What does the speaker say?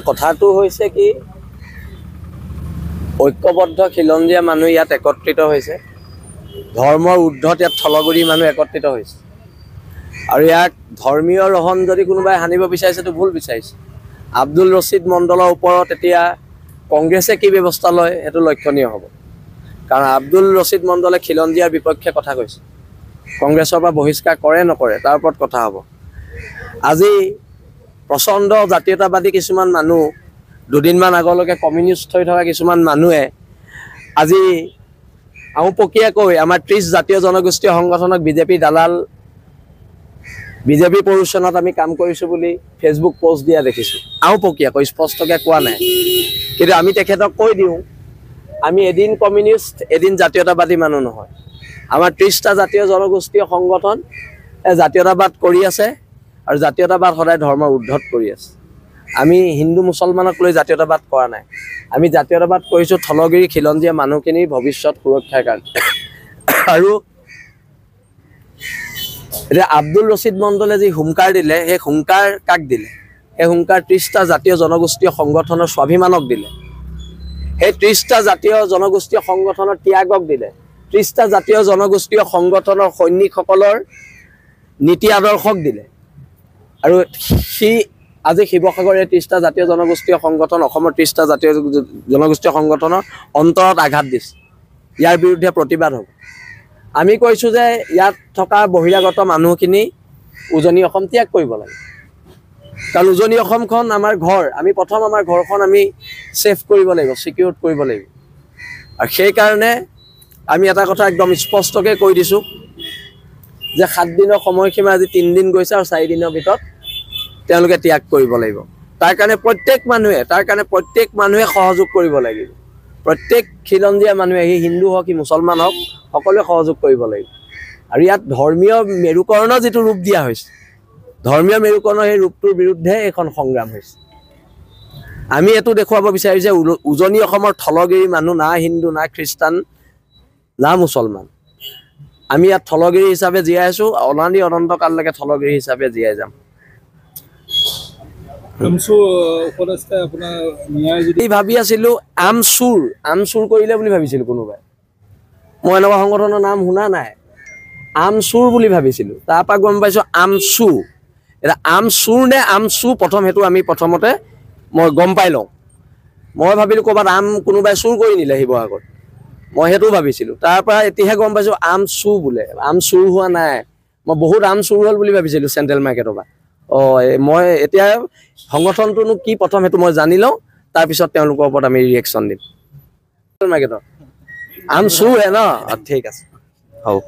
কথাটো হৈছে কি ঐক্যবদ্ধ খিলঞ্জীয়া মানুহ ইয়াত একত্ৰিত হৈছে ধৰ্মৰ ঊৰ্ধ্বত ইয়াত থলগুৰি মানুহ একত্ৰিত হৈছে আৰু ইয়াক ধৰ্মীয় ৰহন যদি কোনোবাই হানিব বিচাৰিছে তো ভুল বিচাৰিছে আব্দুল ৰছিদ মণ্ডলৰ ওপৰত এতিয়া কংগ্ৰেছে কি ব্যৱস্থা লয় হেতু লক্ষণীয় হ'ব কাৰণ আব্দুল ৰছিদ মণ্ডলে খিলঞ্জীয়াৰ বিপক্ষে কথা কৈছে কংগ্ৰেছৰ পৰা বহিষ্কাৰ কৰে নকৰে তাৰ ওপৰত কথা হ'ব আজি প্ৰচণ্ড জাতীয়তাবাদী কিছুমান মানুহ দুদিনমান আগলৈকে কমিউনিষ্ট হৈ থকা কিছুমান মানুহে আজি আউপকীয়াকৈ আমাৰ 30 জাতীয় জনগোষ্ঠীয় সংগঠনক বিজেপি দালাল বিজেপি পৰুষণত আমি কাম কৰিছো বুলি ফেসবুক পোষ্ট দিয়া দেখিছো আউপকীয়াকৈ স্পষ্টকৈ কোৱা নাই কিন্তু আমি তেখেতক কৈ দিওঁ আমি এদিন কমিউনিষ্ট এদিন জাতীয়তাবাদী মানুহ নহয় আমাৰ 30টা জাতীয় জনগোষ্ঠীয় সংগঠন জাতীয়তাবাদ কৰি আছে আৰু জাতীয়তাবাদ সদায় ধৰ্মৰ ঊৰ্ধ্বত কৰি আছে আমি হিন্দু মুছলমানক লৈ জাতীয়তাবাদ কৰা নাই আমি জাতীয়তাবাদ কৰিছো থলগিৰি খিলঞ্জীয়া মানুহখিনিৰ ভৱিষ্যত সুৰক্ষাৰ কাৰণে আৰু এটা আব্দুল ৰছিদ মণ্ডলে যি হুংকাৰ দিলে সেই হুংকাৰ কাক দিলে এই হুংকাৰ 30টা জাতীয় জনগোষ্ঠীয় সংগঠনৰ স্বাভিমানক দিলে সেই 30টা জাতীয় জনগোষ্ঠীয় সংগঠনৰ ত্যাগক দিলে 30টা জাতীয় জনগোষ্ঠীয় সংগঠনৰ সৈনিকসকলৰ নীতি আদৰ্শক দিলে আৰু সি আজি শিৱসাগৰ 30টা জাতীয় জনগোষ্ঠীয় সংগঠন অসমৰ 30টা জাতীয় জনগোষ্ঠীয় সংগঠনৰ অন্তৰত আঘাত দিছে ইয়াৰ বিৰুদ্ধে প্ৰতিবাদ হ'ব আমি কৈছো যে ইয়াত থকা বহিৰাগত মানুহখিনি উজনি অসম ত্যাগ কৰিব লাগে কাৰণ উজনি অসমখন আমাৰ ঘৰ আমি প্ৰথম আমাৰ ঘৰখন আমি সেফ কৰিব লাগিব সিকিউৰ কৰিব লাগিব আৰু সেই কাৰণে আমি এটা কথা একদম স্পষ্টকৈ কৈ দিছো যে 7 দিনৰ সময়সীমা আজি 3 দিন গৈছে আৰু 4 দিনৰ ভিতৰত তেওঁলোকে ত্যাগ কৰিব লাগিব তাৰ কাৰণে প্ৰত্যেক মানুহে সহযোগ কৰিব লাগিব প্ৰত্যেক খিলঞ্জীয়া মানুহে হিন্দু হওক কি মুছলমান হওক সকলোৱে সহযোগ কৰিব লাগিব আৰু ইয়াত ধৰ্মীয় মেৰুকৰণ যেটো ৰূপ দিয়া হৈছে ধৰ্মীয় মেৰুকৰণৰ এই ৰূপটোৰ বিৰুদ্ধে এখন সংগ্ৰাম হৈছে আমি এটো দেখুৱাব বিচাৰিছো যে উজনি অসমৰ থলগিৰি মানুহ না হিন্দু না খ্ৰীষ্টান না মুছলমান আমি ইয়াত থলগিৰি হিচাপে জীয়াই আছো অনাদি অনন্ত কাললৈকে থলগিৰি হিচাপে জীয়াই যাম উপদেষ্টা আপোনাৰ ন্যায় যদি ভাবি আছিলো আমচুৰ কৰিলে বুলি ভাবিছিলো কোনোবাই মই এনেকুৱা সংগঠনৰ নাম শুনা নাই আমচুৰ বুলি ভাবিছিলো তাৰ পৰা গম পাইছো আমচু এটা আমচুৰ নে আমচু প্ৰথম হেতু আমি প্ৰথমতে মই গম পাই লওঁ মই ভাবিলো ক'বাত আম কোনোবাই চুৰ কৰি নিলে শিৱসাগৰত মই হেতু ভাবিছিলো তাৰ পৰা এতিয়াহে গম পাইছো আমচু বোলে আমচুৰ হোৱা নাই মই বহুত আমচুৰ হ'ল বুলি ভাবিছিলো চেণ্ট্ৰেল মাৰ্কেটৰ পৰা মই এতিয়া সংগঠনটোনো কি প্ৰথম হেতু মই জানি লওঁ তাৰ পিছত তেওঁলোকৰ ওপৰত আমি ৰিএকচন দিম মাৰ্কেটৰ আমচুৰ হে ন ঠিক আছে হ'ব